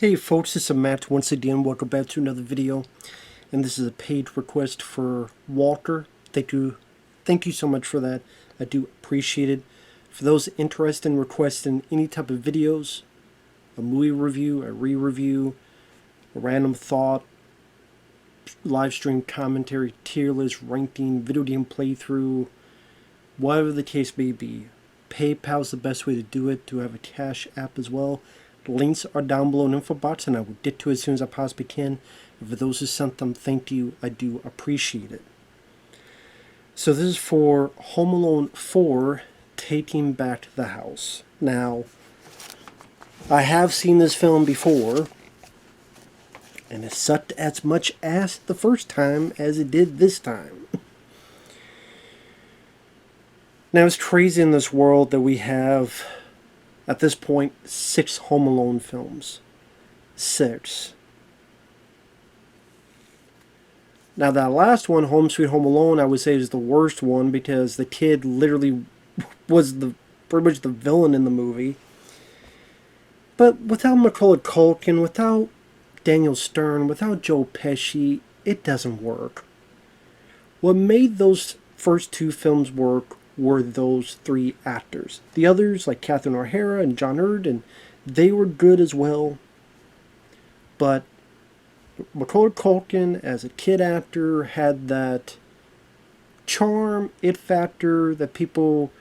Hey folks, this is Matt once again. Welcome back to another video. And this is a paid request for Walter. Thank you so much for that. I do appreciate it. For those interested in requesting any type of videos, a movie review, a re-review, a random thought, live stream commentary, tier list, ranking, video game playthrough, whatever the case may be, PayPal is the best way to do it. Do have a Cash app as well. The links are down below in the info box, and I will get to it as soon as I possibly can. And for those who sent them, thank you. I do appreciate it. So this is for Home Alone 4, Taking Back the House. Now, I have seen this film before, and it sucked as much ass the first time as it did this time. Now, it's crazy in this world that we have, at this point, 6 Home Alone films. 6. Now that last one, Home Sweet Home Alone, I would say is the worst one because the kid literally was pretty much the villain in the movie. But without Macaulay Culkin, without Daniel Stern, without Joe Pesci, it doesn't work. What made those first 2 films work were those 3 actors. The others, like Catherine O'Hara and John Hurt, and they were good as well. But Macaulay Culkin, as a kid actor, had that charm, it factor that people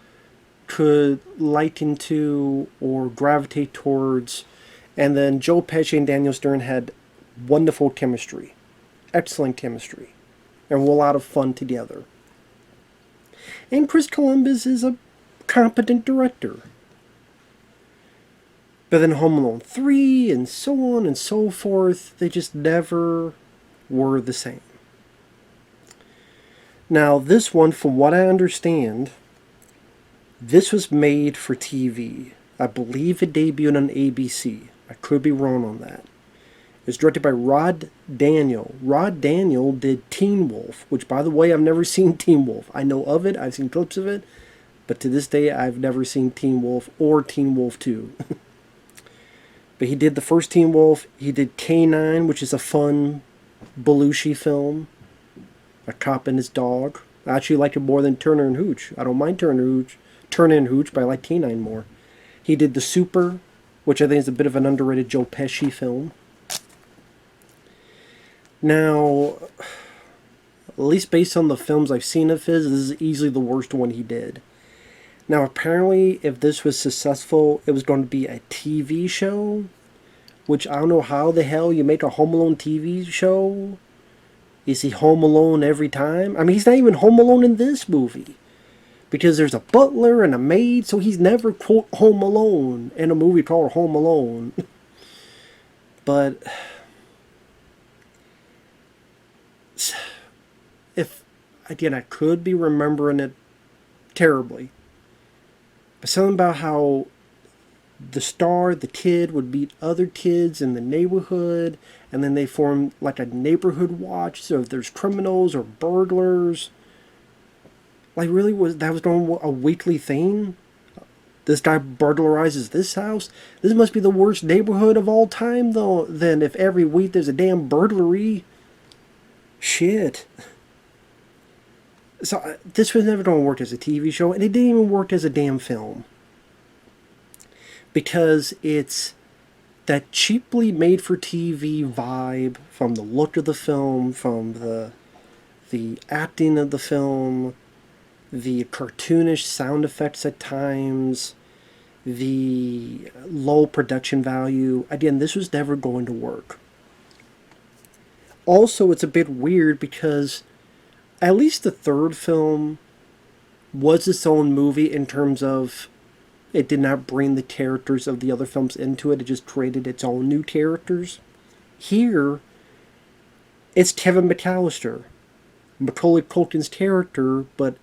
could liken to or gravitate towards. And then Joe Pesci and Daniel Stern had wonderful chemistry. Excellent chemistry. And a lot of fun together. And Chris Columbus is a competent director. But then Home Alone 3 and so on and so forth, they just never were the same. Now this one, from what I understand, this was made for TV. I believe it debuted on ABC. I could be wrong on that. It's directed by Rod Daniel. Rod Daniel did Teen Wolf, which, by the way, I've never seen Teen Wolf. I know of it, I've seen clips of it, but to this day, I've never seen Teen Wolf or Teen Wolf 2. But he did the first Teen Wolf. He did K-9, which is a fun Belushi film. A cop and his dog. I actually like it more than Turner and Hooch. I don't mind Turner and Hooch, but I like K-9 more. He did The Super, which I think is a bit of an underrated Joe Pesci film. Now, at least based on the films I've seen of his, this is easily the worst one he did. Now, apparently, if this was successful, it was going to be a TV show, which I don't know how the hell you make a Home Alone TV show. Is he home alone every time? I mean, he's not even home alone in this movie, because there's a butler and a maid, so he's never, quote, home alone in a movie called Home Alone. But if, again, I could be remembering it terribly, but something about how the kid, would meet other kids in the neighborhood, and then they form like a neighborhood watch, so if there's criminals or burglars, like really that was going a weekly thing? This guy burglarizes this house? This must be the worst neighborhood of all time, though, then, if every week there's a damn burglary. Shit. So this was never going to work as a TV show, and it didn't even work as a damn film. Because it's that cheaply made-for-TV vibe from the look of the film, from the acting of the film, the cartoonish sound effects at times, the low production value. Again, this was never going to work. Also, it's a bit weird because at least the third film was its own movie in terms of it did not bring the characters of the other films into it. It just created its own new characters. Here, it's Kevin McCallister, Macaulay Culkin's character, but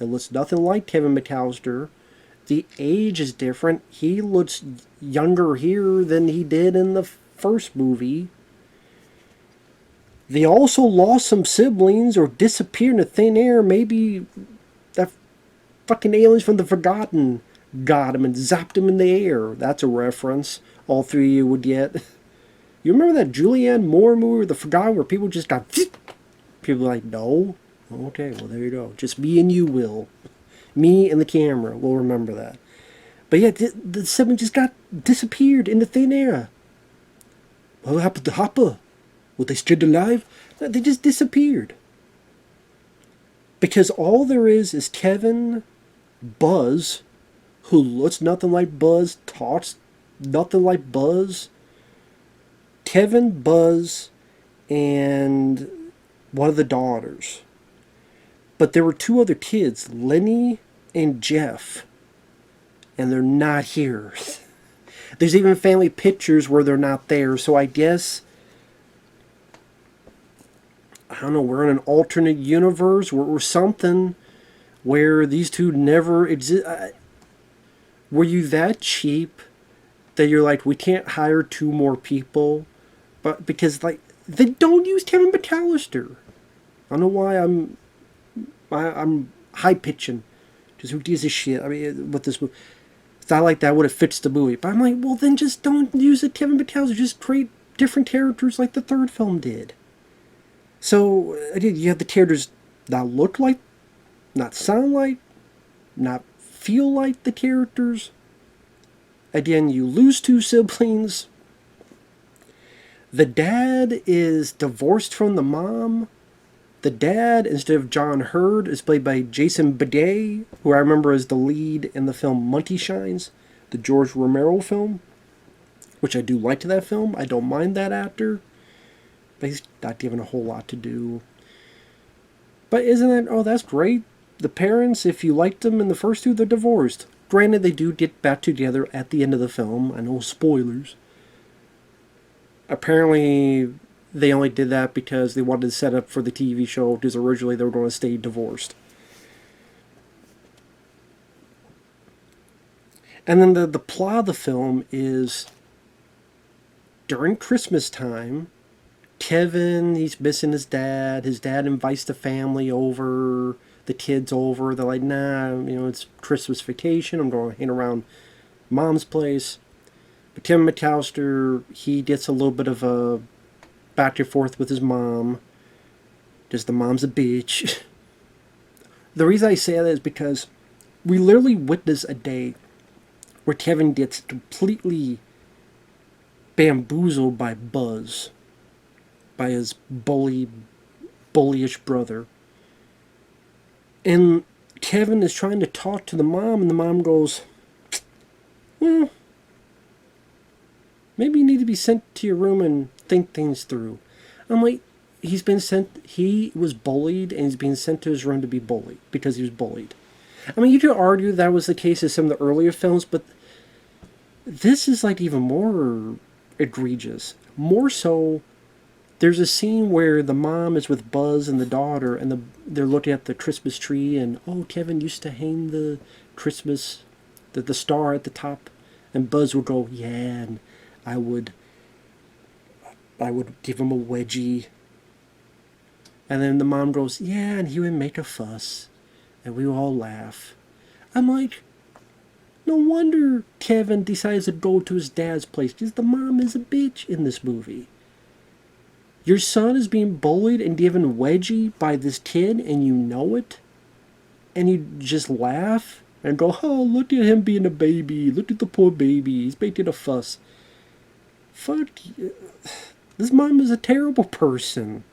it looks nothing like Kevin McCallister. The age is different. He looks younger here than he did in the first movie. They also lost some siblings or disappeared into thin air. Maybe that fucking aliens from the Forgotten got him and zapped him in the air. That's a reference all 3 of you would get. You remember that Julianne Moore movie, the guy where people just got... People are like, no? Okay, well, there you go. Just me and you will. Me and the camera will remember that. But yeah, the seven just got disappeared into thin air. What happened to Hopper? Were they still alive? They just disappeared. Because all there is Kevin, Buzz, who looks nothing like Buzz, talks nothing like Buzz. Kevin, Buzz, and one of the daughters. But there were two other kids, Lenny and Jeff. And they're not here. There's even family pictures where they're not there. So I guess, I don't know, we're in an alternate universe or something where these two never exist. Were you that cheap that you're like, we can't hire two more people? But because, like, they don't use Kevin McCallister. I don't know why I'm high pitching. Just who gives a shit? I mean, with this movie, it's not like that would have fits the movie. But I'm like, well, then just don't use it, Kevin McCallister. Just create different characters like the third film did. So again, you have the characters not look like, not sound like, not feel like the characters. Again, you lose two siblings. The dad is divorced from the mom. The dad, instead of John Hurd, is played by Jason Beghe, who I remember as the lead in the film Monkey Shines, the George Romero film, which I do like that film. I don't mind that actor, but he's not given a whole lot to do. But isn't that, oh, that's great. The parents, if you liked them in the first two, they're divorced. Granted, they do get back together at the end of the film. I know, spoilers. Apparently, they only did that because they wanted to set up for the TV show, because originally they were going to stay divorced. And then the plot of the film is, during Christmas time, Kevin, he's missing his dad. His dad invites the family over, the kids over. They're like, nah, it's Christmas vacation. I'm going to hang around Mom's place. But Kevin McCallister, he gets a little bit of a back and forth with his mom. Just the mom's a bitch. The reason I say that is because we literally witness a day where Kevin gets completely bamboozled by Buzz, by his bullyish brother. And Kevin is trying to talk to the mom, and the mom goes, well, maybe you need to be sent to your room and think things through. I'm like, he was bullied, and he's being sent to his room to be bullied, because he was bullied. I mean, you could argue that was the case in some of the earlier films, but this is like even more egregious. More so, there's a scene where the mom is with Buzz and the daughter, and they're looking at the Christmas tree, and, oh, Kevin used to hang the Christmas, the star at the top, and Buzz would go, yeah, and I would give him a wedgie. And then the mom goes, yeah, and he would make a fuss, and we would all laugh. I'm like, no wonder Kevin decides to go to his dad's place, because the mom is a bitch in this movie. Your son is being bullied and given wedgie by this kid, and you know it, and you just laugh and go, oh, look at him being a baby, look at the poor baby, he's making a fuss. Fuck you. This mom is a terrible person,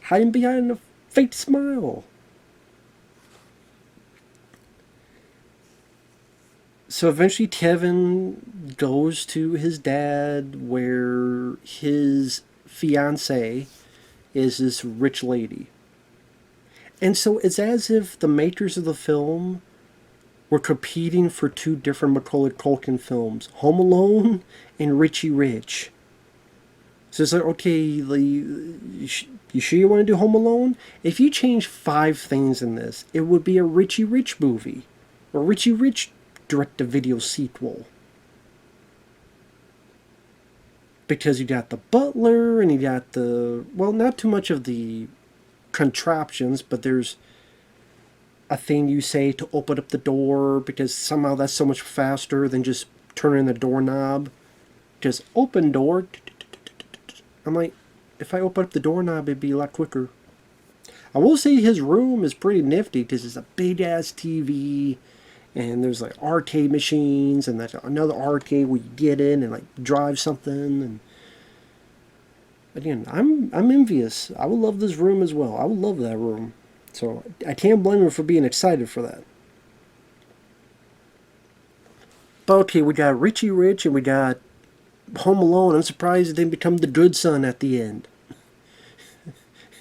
hiding behind a fake smile. So eventually Kevin goes to his dad, where his fiancée is this rich lady. And so it's as if the makers of the film were competing for two different Macaulay Culkin films, Home Alone and Richie Rich. So it's like, okay, you sure you want to do Home Alone? If you change 5 things in this, it would be a Richie Rich movie. A Richie Rich direct-to-video sequel. Because you got the butler, and you got not too much of the contraptions, but there's a thing you say to open up the door, because somehow that's so much faster than just turning the doorknob. Just open door. I'm like, if I open up the doorknob, it'd be a lot quicker. I will say his room is pretty nifty because it's a big ass TV, and there's like arcade machines, and there's another arcade where you get in and like drive something. And again, I'm envious. I would love this room as well. I would love that room. So I can't blame him for being excited for that. But okay, we got Richie Rich and we got Home Alone. I'm surprised it didn't become the good son at the end.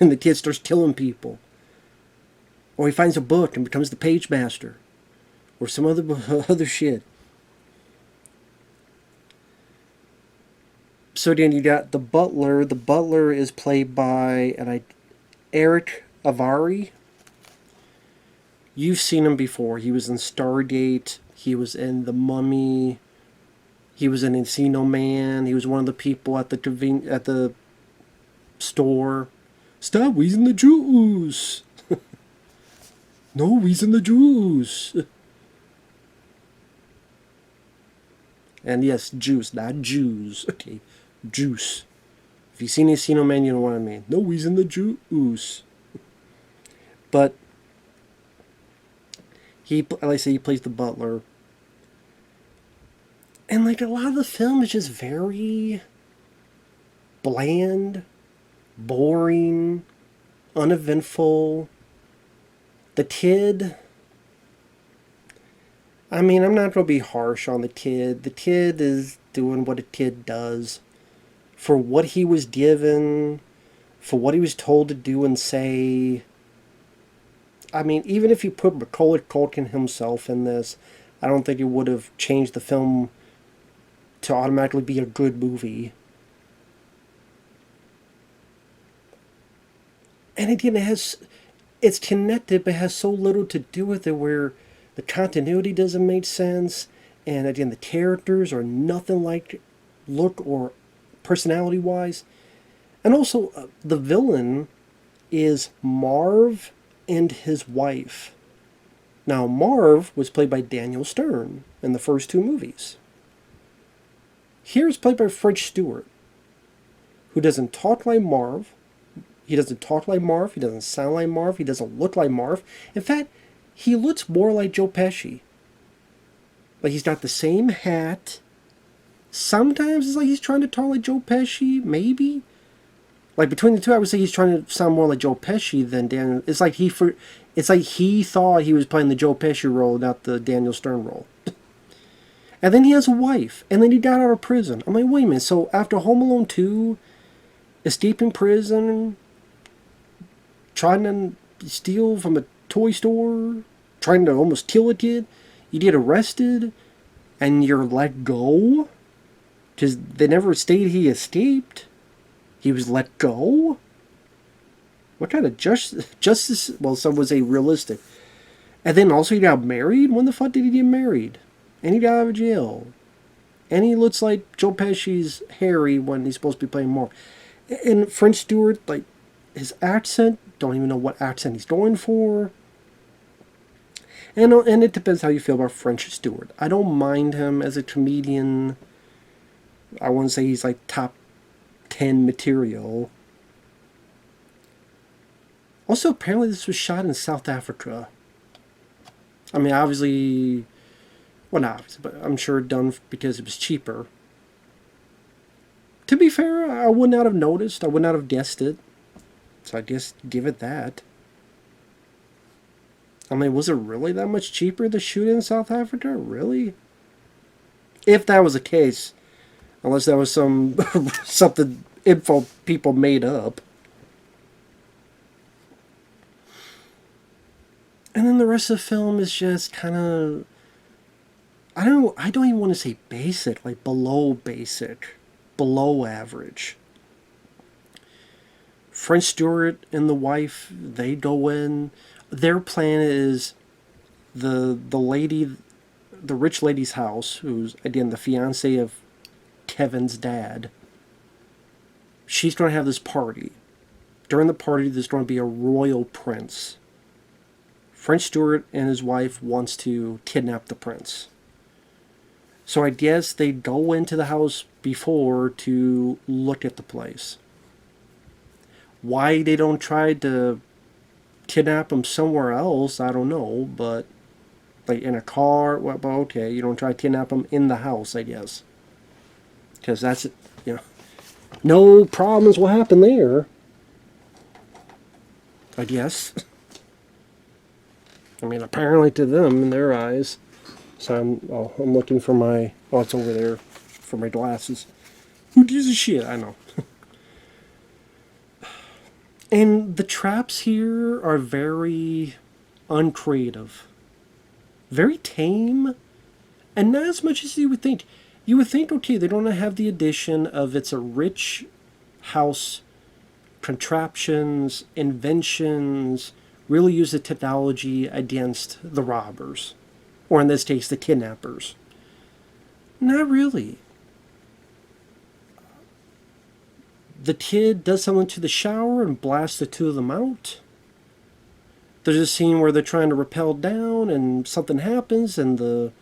And the kid starts killing people. Or he finds a book and becomes the page master. Or some other shit. So then you got the butler. The butler is played by Erick Avari. You've seen him before. He was in Stargate. He was in The Mummy. He was in Encino Man. He was one of the people at the store. Stop wheezing the juice. No wheezing the juice. And yes, juice, not Jews. Okay, juice. If you've seen Encino Man, you know what I mean. No wheezing the juice. But like I say, he plays the butler. And like a lot of the film is just very bland, boring, uneventful. The kid, I mean, I'm not going to be harsh on the kid. The kid is doing what a kid does. For what he was given, for what he was told to do and say. I mean, even if you put Macaulay Culkin himself in this, I don't think it would have changed the film to automatically be a good movie. And again, it's connected, but it has so little to do with it where the continuity doesn't make sense. And again, the characters are nothing like look or personality-wise. And also, the villain is Marv and his wife. Now, Marv was played by Daniel Stern in the first two movies. Here it's played by French Stewart, who doesn't talk like Marv. He doesn't talk like Marv. He doesn't sound like Marv. He doesn't look like Marv. In fact, he looks more like Joe Pesci. Like he's got the same hat. Sometimes it's like he's trying to talk like Joe Pesci, maybe. Like between the two, I would say he's trying to sound more like Joe Pesci than Daniel. It's like he thought he was playing the Joe Pesci role, not the Daniel Stern role. And then he has a wife, and then he got out of prison. I'm like, wait a minute. So after Home Alone 2, escaping prison, trying to steal from a toy store, trying to almost kill a kid, you get arrested, and you're let go? Because they never stated he escaped. He was let go? What kind of justice? Well, some would say realistic. And then also he got married? When the fuck did he get married? And he got out of jail. And he looks like Joe Pesci's Harry when he's supposed to be playing Marv. And French Stewart, like, his accent, don't even know what accent he's going for. And it depends how you feel about French Stewart. I don't mind him as a comedian. I wouldn't say he's like top 10 material. Also, apparently this was shot in South Africa. I mean, obviously, well, not obviously, but I'm sure done because it was cheaper. To be fair, I would not have noticed. I would not have guessed it. So I guess give it that. I mean, was it really that much cheaper to shoot in South Africa? Really? If that was the case. Unless that was something info people made up. And then the rest of the film is just kind of, I don't even want to say basic, like below basic, below average. French Stewart and the wife, they go in. Their plan is the rich lady's house, who's again the fiance of Kevin's dad. She's going to have this party. During the party, there's going to be a royal prince. French Stewart and his wife wants to kidnap the prince. So I guess they go into the house before to look at the place. Why they don't try to kidnap him somewhere else, I don't know. But like in a car, well, okay, you don't try to kidnap him in the house, I guess, because that's, you know, no problems will happen there, I guess. I mean, apparently to them, in their eyes. So I'm looking for my, oh, it's over there, for my glasses. Who gives a shit? I know. And the traps here are very uncreative, very tame, and not as much as you would think. You would think, okay, they don't have the addition of it's a rich house, contraptions, inventions, really use the technology against the robbers, or in this case, the kidnappers. Not really. The kid does something to the shower and blasts the two of them out. There's a scene where they're trying to rappel down and something happens and the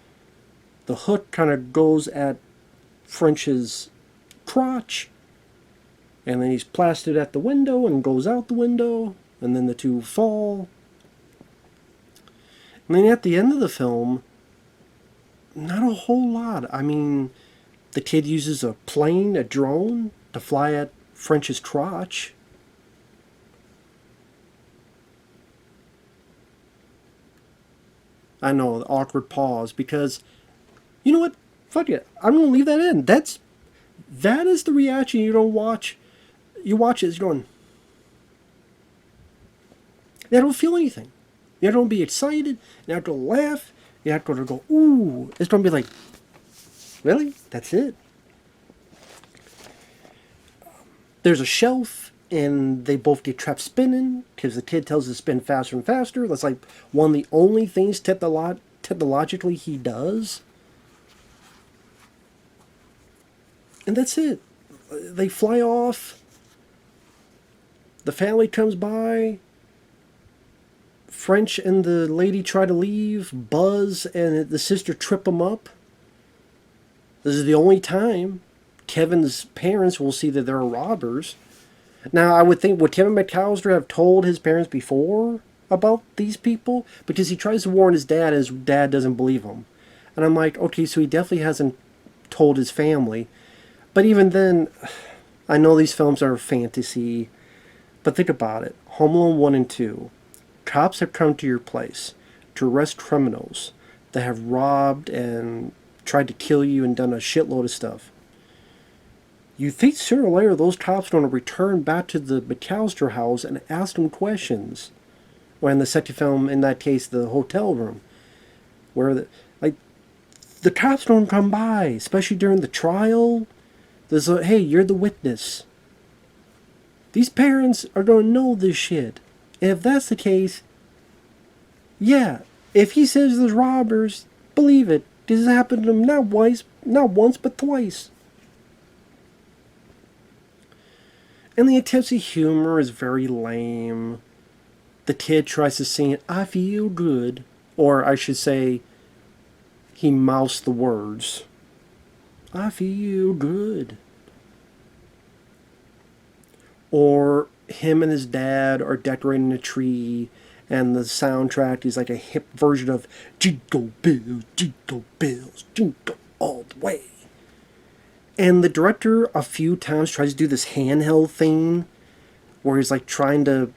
hook kind of goes at French's crotch, and then he's plastered at the window and goes out the window, and then the two fall. And then at the end of the film, not a whole lot. I mean, the kid uses a plane, a drone, to fly at French's crotch. I know, the awkward pause, because, you know what? Fuck it. I'm going to leave that in. That is the reaction you don't watch. You watch it, you're going, you don't feel anything. You don't be excited. You have to laugh. You have to go, ooh. It's going to be like, really? That's it? There's a shelf, and they both get trapped spinning, because the kid tells it to spin faster and faster. That's like one of the only things technologically he does. And that's it. They fly off. The family comes by. French and the lady try to leave. Buzz and the sister trip them up. This is the only time Kevin's parents will see that they're robbers. Now, I would think, would Kevin McCallister have told his parents before about these people? Because he tries to warn his dad, and his dad doesn't believe him. And I'm like, okay, so he definitely hasn't told his family. But even then, I know these films are fantasy, but think about it. Home Alone 1 and 2. Cops have come to your place to arrest criminals that have robbed and tried to kill you and done a shitload of stuff. You think sooner or later those cops are going to return back to the McCallister house and ask them questions. Or in the second film, in that case, the hotel room. Where the cops don't come by, especially during the trial. There's a, hey, you're the witness. These parents are going to know this shit. And if that's the case, yeah, if he says there's robbers, believe it. This has happened to him not once, but twice. And the attempt at humor is very lame. The kid tries to sing I feel good. Or I should say, he mouths the words. I feel good. Or him and his dad are decorating a tree, and the soundtrack is like a hip version of Jingle Bells, Jingle all the way. And the director a few times tries to do this handheld thing where he's like trying to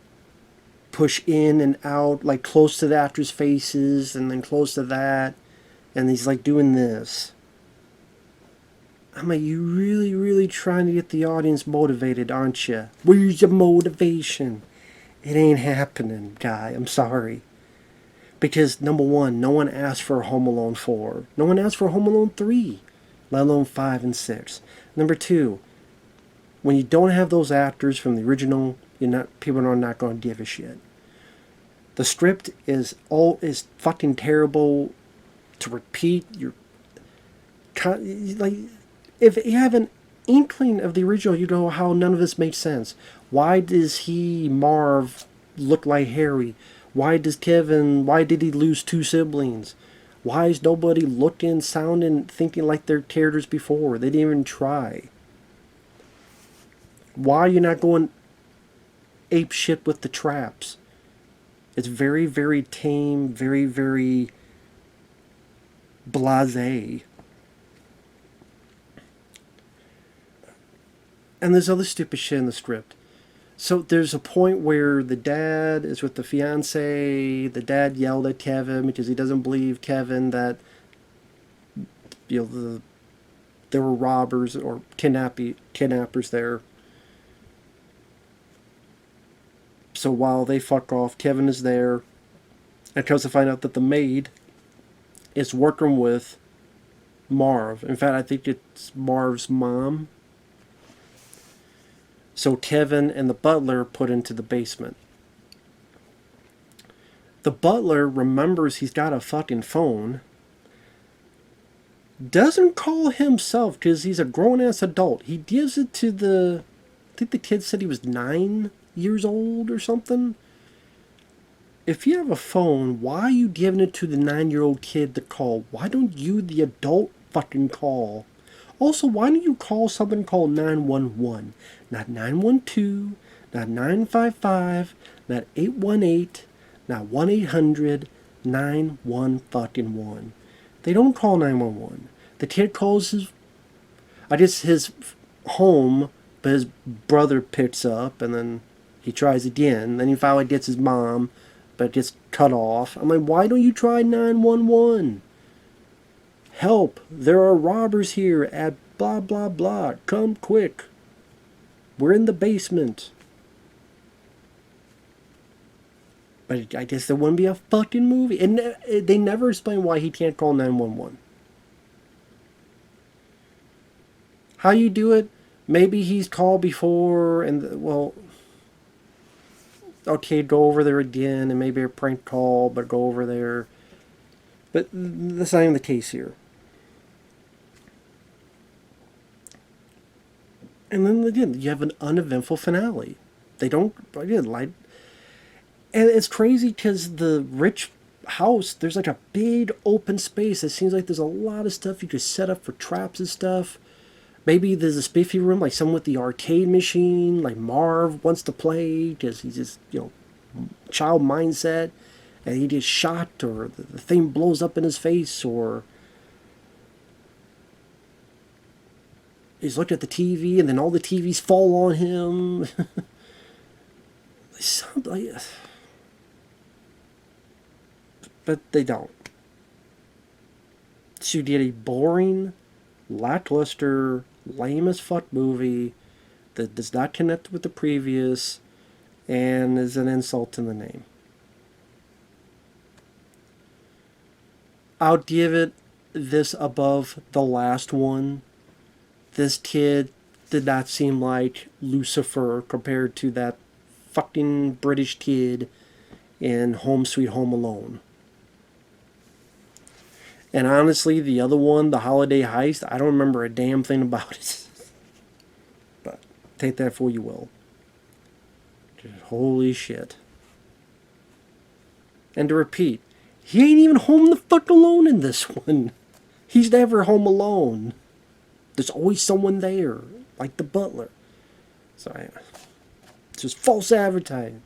push in and out, like close to the actors' faces and then close to that, and he's like doing this. I'm like, you really, really trying to get the audience motivated, aren't you? Where's your motivation? It ain't happening, guy. I'm sorry. Because, number one, no one asked for Home Alone 4. No one asked for Home Alone 3, let alone 5 and 6. Number two, when you don't have those actors from the original, people are not going to give a shit. The script is fucking terrible to repeat. If you have an inkling of the original, you know how none of this makes sense. Why does Marv, look like Harry? Why did he lose 2 siblings? Why is nobody looking, sounding, thinking like their characters before? They didn't even try. Why are you not going... ape shit with the traps. It's very, very tame, very, very blasé. And there's other stupid shit in the script. So there's a point where the dad is with the fiance. The dad yelled at Kevin because he doesn't believe Kevin that there were robbers or kidnappers there. So while they fuck off, Kevin is there, and comes to find out that the maid is working with Marv. In fact, I think it's Marv's mom. So Kevin and the butler put into the basement. The butler remembers he's got a fucking phone. Doesn't call himself because he's a grown-ass adult. He gives it to I think the kid said he was 9 years old or something. If you have a phone, why are you giving it to the 9-year-old kid to call? Why don't you, the adult, fucking call? Also, why don't you call something called 911? Not 912, not 955, not 818, not 1-800-91-1. They don't call 911. The kid calls his home, but his brother picks up, and then he tries again. Then he finally gets his mom, but it gets cut off. I'm like, why don't you try 911? Help! There are robbers here at blah blah blah. Come quick. We're in the basement. But I guess there wouldn't be a fucking movie. And they never explain why he can't call 911. How you do it? Maybe he's called before and, well, okay, go over there again and maybe a prank call, but go over there. But that's not even the case here. And then again, you have an uneventful finale. They don't, again, like, and it's crazy because the rich house, there's like a big open space. It seems like there's a lot of stuff you could set up for traps and stuff. Maybe there's a spiffy room, like someone with the arcade machine, like Marv wants to play because he's just, child mindset, and he gets shot, or the thing blows up in his face, or he's looked at the TV and then all the TVs fall on him. They sound like, but they don't. So you get a boring, lackluster, lame as fuck movie that does not connect with the previous and is an insult to the name. I'll give it this above the last one. This kid did not seem like Lucifer compared to that fucking British kid in Home Sweet Home Alone. And honestly, the other one, the Holiday Heist, I don't remember a damn thing about it. But take that for you will. Just holy shit. And to repeat, he ain't even home the fuck alone in this one. He's never home alone. There's always someone there, like the butler. So it's just false advertising.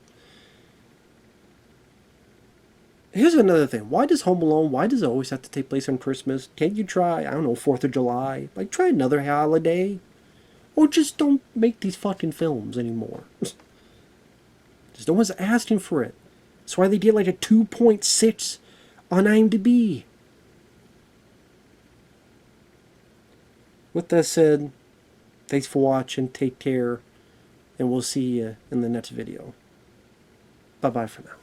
Here's another thing. Why does Home Alone, why does it always have to take place on Christmas? Can't you try, I don't know, 4th of July? Like, try another holiday. Or just don't make these fucking films anymore. Just no one's asking for it. That's why they get like a 2.6 on IMDb. With that said, thanks for watching, take care, and we'll see you in the next video. Bye-bye for now.